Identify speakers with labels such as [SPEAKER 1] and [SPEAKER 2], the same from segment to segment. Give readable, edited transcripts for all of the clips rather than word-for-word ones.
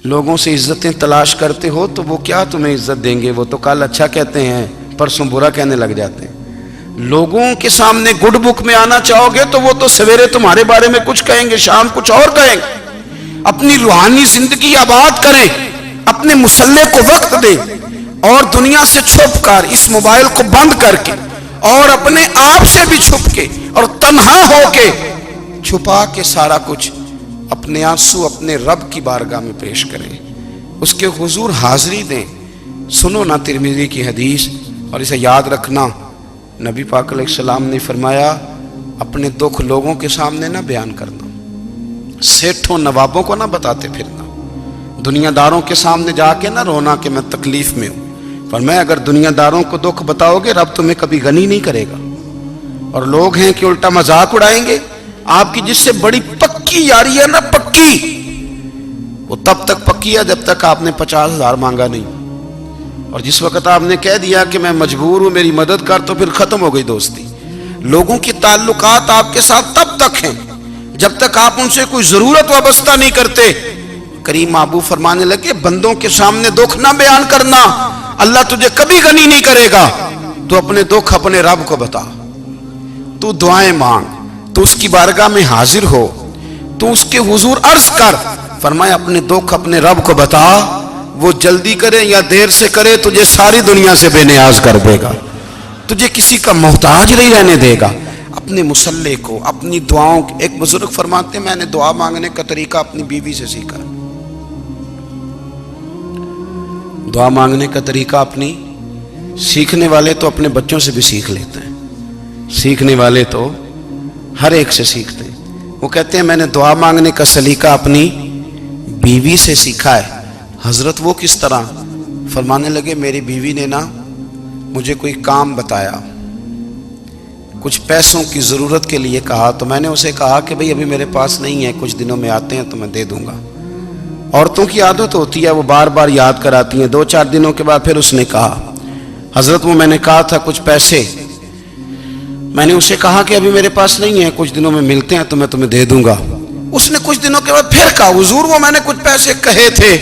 [SPEAKER 1] لوگوں سے عزتیں تلاش کرتے ہو تو وہ کیا تمہیں عزت دیں گے؟ وہ تو کل اچھا کہتے ہیں، پرسوں برا کہنے لگ جاتے ہیں۔ لوگوں کے سامنے گڈ بک میں آنا چاہو گے تو وہ تو سویرے تمہارے بارے میں کچھ کہیں گے، شام کچھ اور کہیں گے۔ اپنی روحانی زندگی آباد کریں، اپنے مسلح کو وقت دیں، اور دنیا سے چھپ کر اس موبائل کو بند کر کے اور اپنے آپ سے بھی چھپ کے اور تنہا ہو کے چھپا کے سارا کچھ اپنے آنسو اپنے رب کی بارگاہ میں پیش کریں، اس کے حضور حاضری دیں۔ سنو نا ترمذی کی حدیث، اور اسے یاد رکھنا، نبی پاک علیہ السلام نے فرمایا اپنے دکھ لوگوں کے سامنے نہ بیان کرنا، سیٹھوں نوابوں کو نہ بتاتے پھرنا، دنیا داروں کے سامنے جا کے نہ رونا کہ میں تکلیف میں ہوں۔ فرمایا اگر دنیا داروں کو دکھ بتاؤ گے رب تمہیں کبھی غنی نہیں کرے گا۔ اور لوگ ہیں کہ الٹا مذاق اڑائیں گے آپ کی، جس سے بڑی پکی یاری ہے نا، پکی، وہ تب تک پکی ہے جب تک آپ نے 50,000 مانگا نہیں، اور جس وقت آپ نے کہہ دیا کہ میں مجبور ہوں میری مدد کر، تو پھر ختم ہو گئی دوستی۔ لوگوں کے تعلقات آپ کے ساتھ تب تک ہیں جب تک آپ ان سے کوئی ضرورت وابستہ نہیں کرتے۔ کریم محبوب فرمانے لگے بندوں کے سامنے دکھ نہ بیان کرنا، اللہ تجھے کبھی غنی نہیں کرے گا۔ تو اپنے دکھ اپنے رب کو بتا، تو دعائیں مانگ، تو اس کی بارگاہ میں حاضر ہو، تو اس کے حضور عرض کر۔ فرمایا اپنے دکھ اپنے رب کو بتا، وہ جلدی کرے یا دیر سے کرے تجھے ساری دنیا سے بے نیاز کر دے گا، تجھے کسی کا محتاج نہیں رہنے دے گا۔ اپنے مسلح کو، اپنی دعاؤں، ایک بزرگ فرماتے ہیں میں نے دعا مانگنے کا طریقہ اپنی بیوی سے سیکھا، دعا مانگنے کا طریقہ اپنی، سیکھنے والے تو اپنے بچوں سے بھی سیکھ لیتے ہیں، سیکھنے والے تو ہر ایک سے سیکھتے ہیں۔ وہ کہتے ہیں میں نے دعا مانگنے کا سلیقہ اپنی بیوی سے سیکھا ہے۔ حضرت وہ کس طرح؟ فرمانے لگے میری بیوی نے نا مجھے کوئی کام بتایا، کچھ پیسوں کی ضرورت کے لیے کہا، تو میں نے اسے کہا کہ بھئی ابھی میرے پاس نہیں ہے، کچھ دنوں میں آتے ہیں تو میں دے دوں گا۔ عورتوں کی عادت ہوتی ہے وہ بار بار یاد کراتی ہیں، 2-4 دنوں کے بعد پھر اس نے کہا حضرت وہ میں نے کہا تھا کچھ پیسے، میں نے اسے کہا کہ ابھی میرے پاس نہیں ہے، کچھ دنوں میں ملتے ہیں تو میں تمہیں دے دوں گا۔ اس نے کچھ دنوں کے بعد پھر کہا حضور وہ میں نے کچھ پیسے کہے تھے۔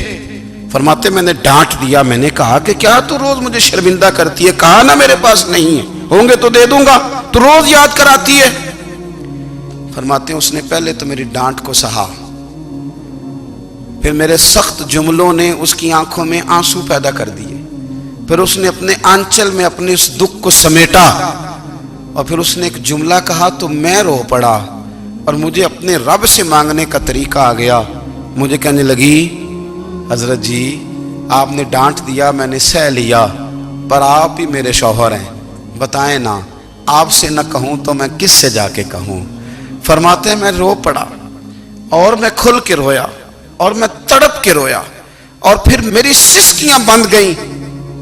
[SPEAKER 1] فرماتے میں نے ڈانٹ دیا، میں نے کہا کہ کیا تو روز مجھے شرمندہ کرتی ہے، کہا نا میرے پاس نہیں ہے، ہوں گے تو دے دوں گا، تو روز یاد کراتی ہے۔ فرماتے ہیں اس نے پہلے تو میری ڈانٹ کو سہا، پھر میرے سخت جملوں نے اس کی آنکھوں میں آنسو پیدا کر دیے، پھر اس نے اپنے آنچل میں اپنے اس دکھ کو سمیٹا، اور پھر اس نے ایک جملہ کہا تو میں رو پڑا، اور مجھے اپنے رب سے مانگنے کا طریقہ آ گیا۔ مجھے کہنے لگی حضرت جی آپ نے ڈانٹ دیا میں نے سہ لیا، پر آپ ہی میرے شوہر ہیں، بتائیں نا آپ سے نہ کہوں تو میں کس سے جا کے کہوں۔ فرماتے ہیں میں رو پڑا، اور میں کھل کے رویا، اور میں تڑپ کے رویا، اور پھر میری سسکیاں بند گئیں۔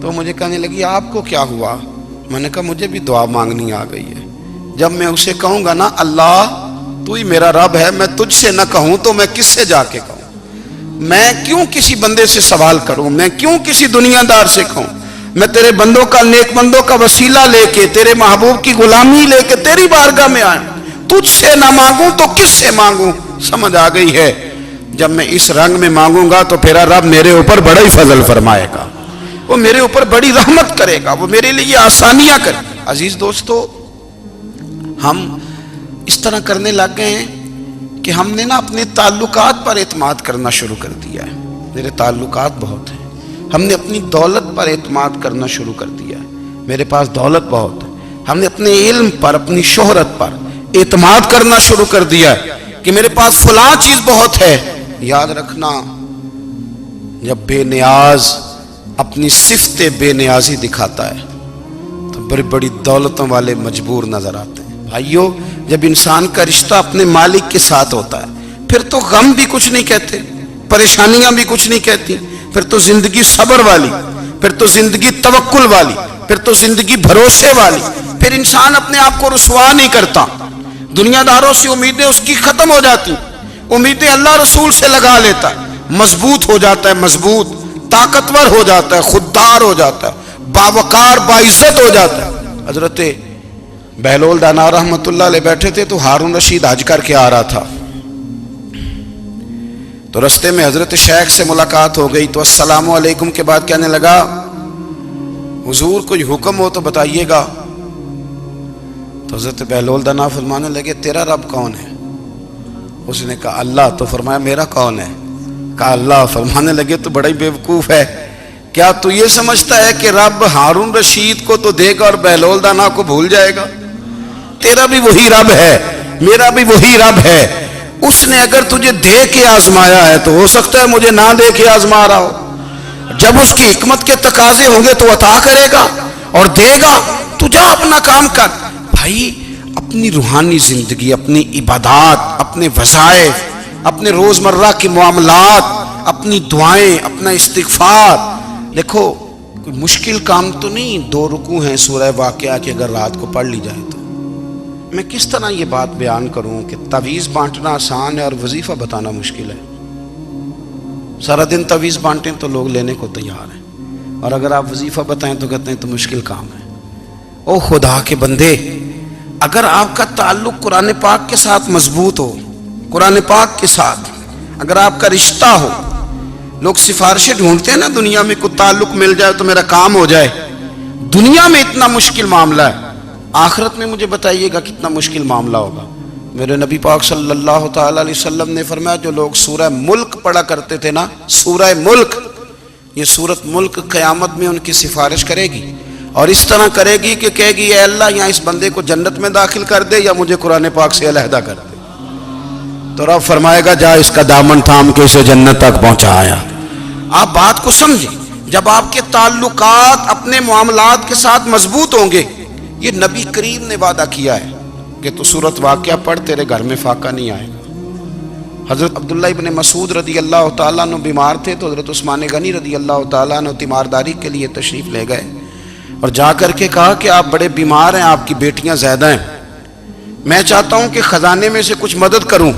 [SPEAKER 1] تو مجھے کہنے لگی آپ کو کیا ہوا؟ میں نے کہا مجھے بھی دعا مانگنی آ گئی ہے، جب میں اسے کہوں گا نا اللہ تو ہی میرا رب ہے، میں تجھ سے نہ کہوں تو میں کس سے جا کے کہوں؟ میں کیوں کسی بندے سے سوال کروں؟ میں کیوں کسی دنیا دار سے کہوں؟ میں تیرے بندوں کا، نیک بندوں کا وسیلہ لے کے، تیرے محبوب کی غلامی لے کے تیری بارگاہ میں آیا، تجھ سے نہ مانگوں تو کس سے مانگوں؟ سمجھ آ گئی ہے؟ جب میں اس رنگ میں مانگوں گا تو پھر رب میرے اوپر بڑا ہی فضل فرمائے گا، وہ میرے اوپر بڑی رحمت کرے گا، وہ میرے لیے آسانیاں کرے گا۔ عزیز دوستو ہم اس طرح کرنے لگ گئے ہیں کہ ہم نے نا اپنے تعلقات پر اعتماد کرنا شروع کر دیا ہے۔ میرے تعلقات بہت ہیں، ہم نے اپنی دولت پر اعتماد کرنا شروع کر دیا ہے، میرے پاس دولت بہت ہے۔ ہم نے اپنے علم پر، اپنی شہرت پر اعتماد کرنا شروع کر دیا ہے کہ میرے پاس فلاں چیز بہت ہے۔ یاد رکھنا جب بے نیاز اپنی صفت بے نیازی دکھاتا ہے تو بڑی بڑی دولتوں والے مجبور نظر آتے ہیں۔ بھائیو جب انسان کا رشتہ اپنے مالک کے ساتھ ہوتا ہے پھر تو غم بھی کچھ نہیں کہتے، پریشانیاں بھی کچھ نہیں کہتی، پھر تو زندگی صبر والی، پھر تو زندگی توکل والی، پھر تو زندگی بھروسے والی، پھر انسان اپنے آپ کو رسوا نہیں کرتا، دنیا داروں سے امیدیں اس کی ختم ہو جاتی، امیدیں اللہ رسول سے لگا لیتا ہے، مضبوط ہو جاتا ہے، مضبوط، طاقتور ہو جاتا ہے، خوددار ہو جاتا ہے، باوقار باعزت ہو جاتا ہے۔ حضرت بہلول دانا رحمت اللہ علیہ بیٹھے تھے تو ہارون رشید حج کر کے آ رہا تھا، تو رستے میں حضرت شیخ سے ملاقات ہو گئی تو السلام علیکم کے بعد کہنے لگا حضور کوئی حکم ہو تو بتائیے گا. تو حضرت بہلول دانا فرمانے لگے تیرا رب کون ہے؟ اس نے کہا اللہ. تو فرمایا میرا کون ہے؟ کہا اللہ. فرمانے لگے تو بڑا ہی بیوقوف ہے، کیا تو یہ سمجھتا ہے کہ رب ہارون رشید کو تو دے گا اور بہلول دانا کو بھول جائے گا؟ تیرا بھی وہی رب ہے، میرا بھی وہی رب ہے. اس نے اگر تجھے دے کے آزمایا ہے تو ہو سکتا ہے مجھے نہ دے کے آزما رہا ہو. جب اس کی حکمت کے تقاضے ہوں گے تو عطا کرے گا اور دے گا. تو جا اپنا کام کر. بھائی اپنی روحانی زندگی، اپنی عبادات، اپنے وظائف، اپنے روزمرہ کے معاملات، اپنی دعائیں، اپنا استغفار. دیکھو کوئی مشکل کام تو نہیں 2 رکوع ہیں سورہ واقعہ کہ اگر رات کو پڑھ لی جائے تو. میں کس طرح یہ بات بیان کروں کہ تعویذ بانٹنا آسان ہے اور وظیفہ بتانا مشکل ہے. سارا دن تعویذ بانٹیں تو لوگ لینے کو تیار ہیں، اور اگر آپ وظیفہ بتائیں تو کہتے ہیں تو مشکل کام ہے. او خدا کے بندے، اگر آپ کا تعلق قرآن پاک کے ساتھ مضبوط ہو، قرآن پاک کے ساتھ اگر آپ کا رشتہ ہو، لوگ سفارشیں ڈھونڈتے ہیں نا دنیا میں، کوئی تعلق مل جائے تو میرا کام ہو جائے. دنیا میں اتنا مشکل معاملہ ہے، آخرت میں مجھے بتائیے گا کتنا مشکل معاملہ ہوگا. میرے نبی پاک صلی اللہ تعالی علیہ وسلم نے فرمایا جو لوگ سورہ ملک پڑھا کرتے تھے نا، سورہ ملک، یہ سورت ملک قیامت میں ان کی سفارش کرے گی، اور اس طرح کرے گی کہ کہے گی اے اللہ یہاں اس بندے کو جنت میں داخل کر دے یا مجھے قرآن پاک سے علیحدہ کر دے. تو رب فرمائے گا جا اس کا دامن تھام کے اسے جنت تک پہنچایا. آپ بات کو سمجھیں، جب آپ کے تعلقات اپنے معاملات کے ساتھ مضبوط ہوں گے. یہ نبی کریم نے وعدہ کیا ہے کہ تو سورت واقعہ پڑھ تیرے گھر میں فاقہ نہیں آئے گا. حضرت عبداللہ ابن مسعود رضی اللہ تعالیٰ عنہ بیمار تھے تو حضرت عثمان غنی رضی اللہ تعالیٰ عنہ تیمارداری کے لیے تشریف لے گئے اور جا کر کے کہا کہ آپ بڑے بیمار ہیں، آپ کی بیٹیاں زیادہ ہیں، میں چاہتا ہوں کہ خزانے میں سے کچھ مدد کروں.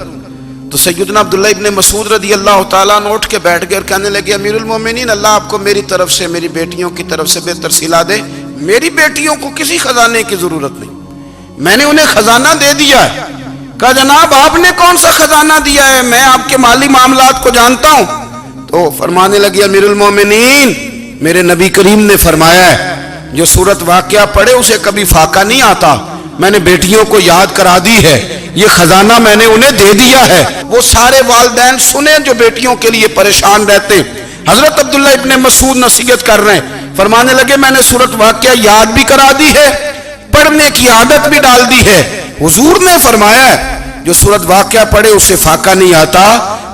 [SPEAKER 1] تو سیدنا عبداللہ ابن مسعود رضی اللہ تعالیٰ عنہ اٹھ کے بیٹھ گئے اور کہنے لگے امیر المومنین، اللہ آپ کو میری طرف سے، میری بیٹیوں کی طرف سے بہتر صلہ دے. میری بیٹیوں کو کسی خزانے کی ضرورت نہیں، میں نے انہیں خزانہ دے دیا ہے. کہا جناب آپ نے کون سا خزانہ دیا ہے، میں آپ کے مالی معاملات کو جانتا ہوں. تو فرمانے لگے امیر المومنین، میرے نبی کریم نے فرمایا ہے جو سورت واقعہ پڑھے اسے کبھی فاقہ نہیں آتا. میں نے بیٹیوں کو یاد کرا دی ہے، یہ خزانہ میں نے انہیں دے دیا ہے. وہ سارے والدین سنیں جو بیٹیوں کے لیے پریشان رہتے. حضرت عبداللہ ابن مسعود نصیحت کر رہے ہیں، فرمانے لگے میں نے سورت واقعہ یاد بھی کرا دی ہے، پڑھنے کی عادت بھی ڈال دی ہے. حضور نے فرمایا ہے جو سورت واقعہ پڑھے اسے فاقہ نہیں آتا.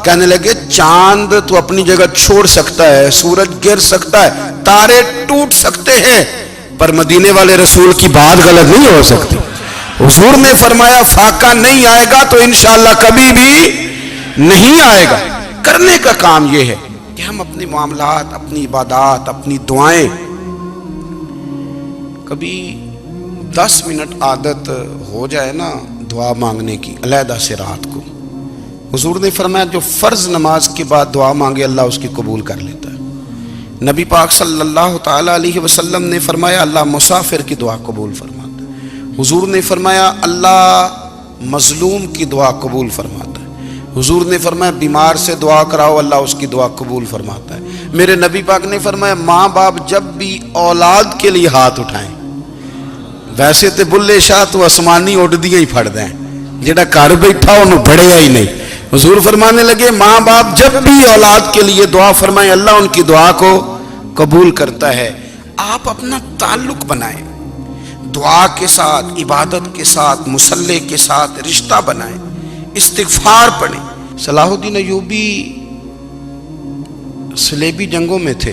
[SPEAKER 1] کہنے لگے چاند تو اپنی جگہ چھوڑ سکتا ہے، سورج گر سکتا ہے، تارے ٹوٹ سکتے ہیں، پر مدینے والے رسول کی بات غلط نہیں ہو سکتی. حضور نے فرمایا فاقہ نہیں آئے گا تو انشاءاللہ کبھی بھی نہیں آئے گا. کرنے کا کام یہ ہے کہ ہم اپنے معاملات، اپنی عبادات، اپنی دعائیں، کبھی 10 منٹ عادت ہو جائے نا دعا مانگنے کی علیحدہ سے رات کو. حضور نے فرمایا جو فرض نماز کے بعد دعا مانگے اللہ اس کی قبول کر لیتا ہے. نبی پاک صلی اللہ تعالی علیہ وسلم نے فرمایا اللہ مسافر کی دعا قبول فرماتا ہے. حضور نے فرمایا اللہ مظلوم کی دعا قبول فرماتا ہے. حضور نے فرمایا بیمار سے دعا کراؤ اللہ اس کی دعا قبول فرماتا ہے. میرے نبی پاک نے فرمایا ماں باپ جب بھی اولاد کے لیے ہاتھ اٹھائیں، ویسے تے بلے شاہ تو آسمانی اڈ دیا ہی پھڑ دیں، جڑا گھر بیٹھا انہوں بڑھیا ہی نہیں. حضور فرمانے لگے ماں باپ جب بھی اولاد کے لیے دعا فرمائیں اللہ ان کی دعا کو قبول کرتا ہے. آپ اپنا تعلق بنائیں دعا کے ساتھ، عبادت کے ساتھ، مصلی کے ساتھ رشتہ بنائیں، استغفار پڑھیں. صلاح الدین ایوبی صلیبی جنگوں میں تھے،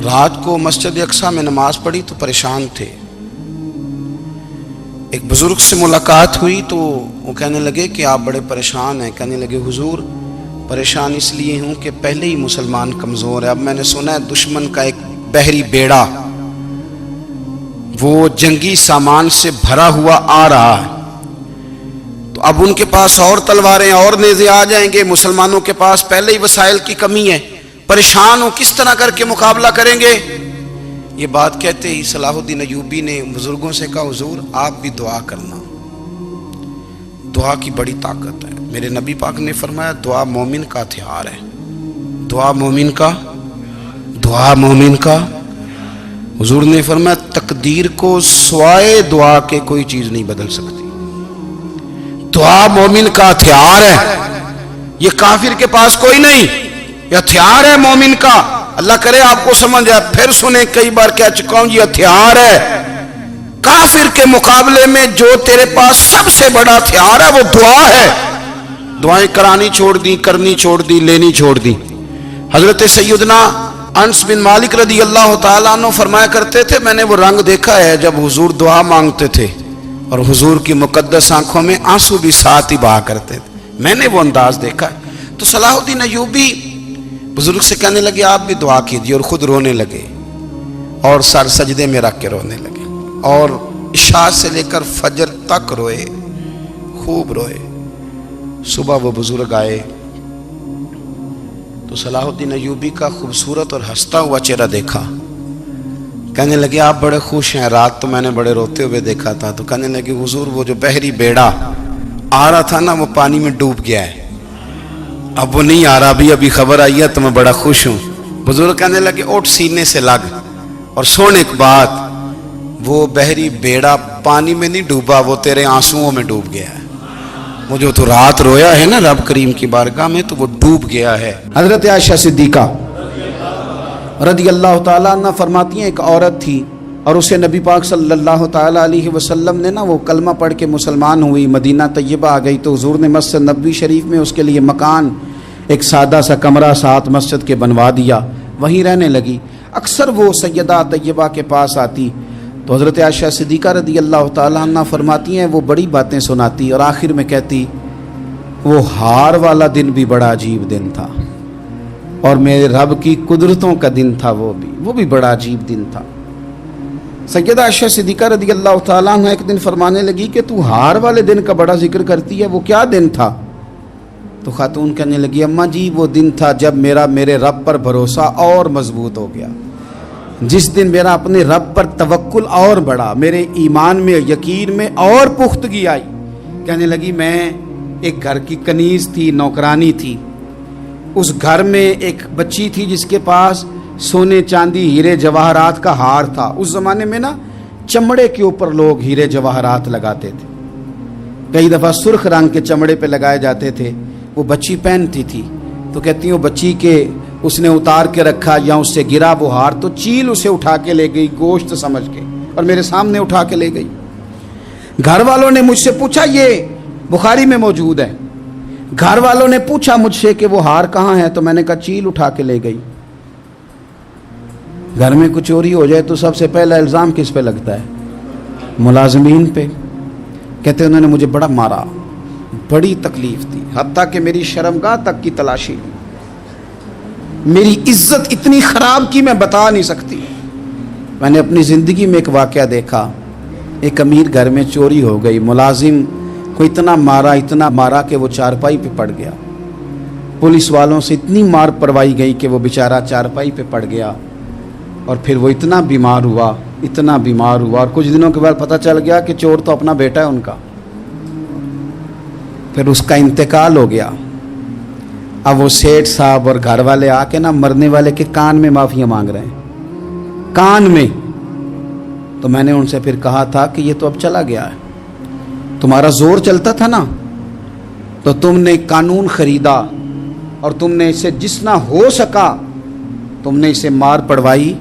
[SPEAKER 1] رات کو مسجد اقصیٰ میں نماز پڑھی تو پریشان تھے. ایک بزرگ سے ملاقات ہوئی تو وہ کہنے لگے کہ آپ بڑے پریشان ہیں. کہنے لگے حضور پریشان اس لیے ہوں کہ پہلے ہی مسلمان کمزور ہے، اب میں نے سنا ہے دشمن کا ایک بحری بیڑا وہ جنگی سامان سے بھرا ہوا آ رہا ہے، تو اب ان کے پاس اور تلواریں اور نیزے آ جائیں گے، مسلمانوں کے پاس پہلے ہی وسائل کی کمی ہے، پریشان ہو کس طرح کر کے مقابلہ کریں گے. یہ بات کہتے ہی صلاح الدین ایوبی نے بزرگوں سے کہا حضور آپ بھی دعا کرنا، دعا کی بڑی طاقت ہے. میرے نبی پاک نے فرمایا دعا مومن کا ہتھیار ہے، دعا مومن کا، دعا مومن کا۔ حضور نے فرمایا تقدیر کو سوائے دعا کے کوئی چیز نہیں بدل سکتی، دعا مومن کا ہتھیار ہے، یہ کافر کے پاس کوئی نہیں، یہ ہتھیار ہے مومن کا۔ اللہ کرے آپ کو سمجھ آئے، پھر سنیں، کئی بار کہہ چکا ہوں یہ ہتھیار ہے۔ کافر کے مقابلے میں جو تیرے پاس سب سے بڑا ہتھیار ہے وہ دعا ہے۔ دعائیں کرانی چھوڑ دی، کرنی چھوڑ دی، لینی چھوڑ دی۔ حضرت سیدنا انس بن مالک رضی اللہ تعالیٰ عنہ فرمایا کرتے تھے، میں نے وہ رنگ دیکھا ہے جب حضور دعا مانگتے تھے اور حضور کی مقدس آنکھوں میں آنسو بھی ساتھ ہی بہا کرتے تھے، میں نے وہ انداز دیکھا ہے۔ تو صلاح الدین ایوبی بزرگ سے کہنے لگے آپ بھی دعا کیجیے، اور خود رونے لگے اور سر سجدے میں رکھ کے رونے لگے، اور عشاء سے لے کر فجر تک روئے، خوب روئے۔ صبح وہ بزرگ آئے تو صلاح الدین ایوبی کا خوبصورت اور ہنستا ہوا چہرہ دیکھا، کہنے لگے آپ بڑے خوش ہیں، رات تو میں نے بڑے روتے ہوئے دیکھا تھا۔ تو کہنے لگے حضور وہ جو بحری بیڑا آ رہا تھا نا وہ پانی میں ڈوب گیا ہے، اب وہ نہیں آ رہا، ابھی خبر آئی ہے تو میں بڑا خوش ہوں۔ بزرگ کہنے لگے اٹھ سینے سے لگ اور سن ایک بات، وہ بحری بیڑا پانی میں نہیں ڈوبا، وہ تیرے آنسوؤں میں ڈوب گیا ہے۔ وہ جو تو رات رویا ہے نا رب کریم کی بارگاہ میں تو وہ ڈوب گیا ہے۔ حضرت عائشہ صدیقہ رضی اللہ تعالیٰ عنہ فرماتی ہیں ایک عورت تھی اور اسے نبی پاک صلی اللہ تعالیٰ علیہ وسلم نے نا وہ کلمہ پڑھ کے مسلمان ہوئی، مدینہ طیبہ آ گئی تو حضور نے مسجد نبوی شریف میں اس کے لیے مکان، ایک سادہ سا کمرہ ساتھ مسجد کے بنوا دیا، وہیں رہنے لگی۔ اکثر وہ سیدہ طیبہ کے پاس آتی تو حضرت عائشہ صدیقہ رضی اللہ تعالیٰ عنہ فرماتی ہیں وہ بڑی باتیں سناتی اور آخر میں کہتی وہ ہار والا دن بھی بڑا عجیب دن تھا اور میرے رب کی قدرتوں کا دن تھا، وہ بھی بڑا عجیب دن تھا۔ سیدہ عائشہ صدیقہ رضی اللہ تعالیٰ عنہ ایک دن فرمانے لگی کہ تو ہار والے دن کا بڑا ذکر کرتی ہے، وہ کیا دن تھا؟ تو خاتون کہنے لگی اماں جی وہ دن تھا جب میرے رب پر بھروسہ اور مضبوط ہو گیا، جس دن میرا اپنے رب پر توکل اور بڑھا، میرے ایمان میں یقین میں اور پختگی آئی۔ کہنے لگی میں ایک گھر کی کنیز تھی، نوکرانی تھی، اس گھر میں ایک بچی تھی جس کے پاس سونے چاندی ہیرے جواہرات کا ہار تھا۔ اس زمانے میں نا چمڑے کے اوپر لوگ ہیرے جواہرات لگاتے تھے، کئی دفعہ سرخ رنگ کے چمڑے پہ لگائے جاتے تھے، وہ بچی پہنتی تھی۔ تو کہتی ہیں وہ بچی کے اس نے اتار کے رکھا یا اس سے گرا وہ ہار تو چیل اسے اٹھا کے لے گئی گوشت سمجھ کے اور میرے سامنے اٹھا کے لے گئی۔ گھر والوں نے مجھ سے پوچھا، یہ بخاری میں موجود ہے، گھر والوں نے پوچھا مجھ سے کہ وہ ہار کہاں ہے تو میں نے کہا چیل اٹھا کے لے گئی۔ گھر میں کچھ چوری ہو جائے تو سب سے پہلا الزام کس پہ لگتا ہے؟ ملازمین پہ۔ کہتے انہوں نے مجھے بڑا مارا، بڑی تکلیف تھی، حتیٰ کہ میری شرمگاہ تک کی تلاشی، میری عزت اتنی خراب کی میں بتا نہیں سکتی۔ میں نے اپنی زندگی میں ایک واقعہ دیکھا، ایک امیر گھر میں چوری ہو گئی، ملازم کو اتنا مارا کہ وہ چارپائی پہ پڑ گیا، پولیس والوں سے اتنی مار پڑوائی گئی کہ وہ بیچارہ چارپائی پہ پڑ گیا، اور پھر وہ اتنا بیمار ہوا اور کچھ دنوں کے بعد پتہ چل گیا کہ چور تو اپنا بیٹا ہے ان کا، پھر اس کا انتقال ہو گیا۔ اب وہ سیٹھ صاحب اور گھر والے آ کے نا مرنے والے کے کان میں معافیاں مانگ رہے ہیں، کان میں۔ تو میں نے ان سے پھر کہا تھا کہ یہ تو اب چلا گیا ہے، تمہارا زور چلتا تھا نا تو تم نے قانون خریدا اور تم نے اسے جتنا ہو سکا تم نے اسے مار پڑوائی،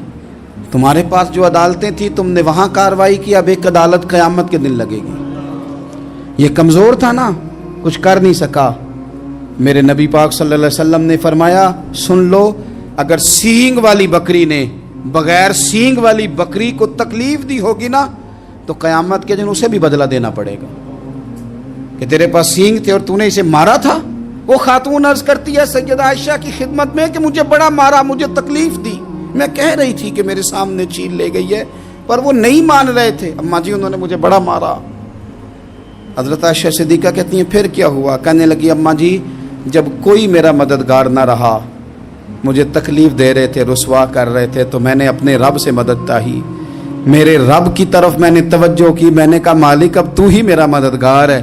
[SPEAKER 1] تمہارے پاس جو عدالتیں تھیں تم نے وہاں کارروائی کی، اب ایک عدالت قیامت کے دن لگے گی۔ یہ کمزور تھا نا، کچھ کر نہیں سکا۔ میرے نبی پاک صلی اللہ علیہ وسلم نے فرمایا سن لو، اگر سینگ والی بکری نے بغیر سینگ والی بکری کو تکلیف دی ہوگی نا تو قیامت کے دن اسے بھی بدلہ دینا پڑے گا کہ تیرے پاس سینگ تھے اور تو نے اسے مارا تھا۔ وہ خاتون عرض کرتی ہے سیدہ عائشہ کی خدمت میں کہ مجھے بڑا مارا، مجھے تکلیف دی، میں کہہ رہی تھی کہ میرے سامنے چیل لے گئی ہے پر وہ نہیں مان رہے تھے، اماں جی انہوں نے مجھے بڑا مارا۔ حضرت عائشہ صدیقہ کہتی ہیں پھر کیا ہوا؟ کہنے لگی اماں جی جب کوئی میرا مددگار نہ رہا، مجھے تکلیف دے رہے تھے، رسوا کر رہے تھے، تو میں نے اپنے رب سے مدد چاہی، میرے رب کی طرف میں نے توجہ کی، میں نے کہا مالک اب تو ہی میرا مددگار ہے،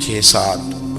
[SPEAKER 1] 6-7,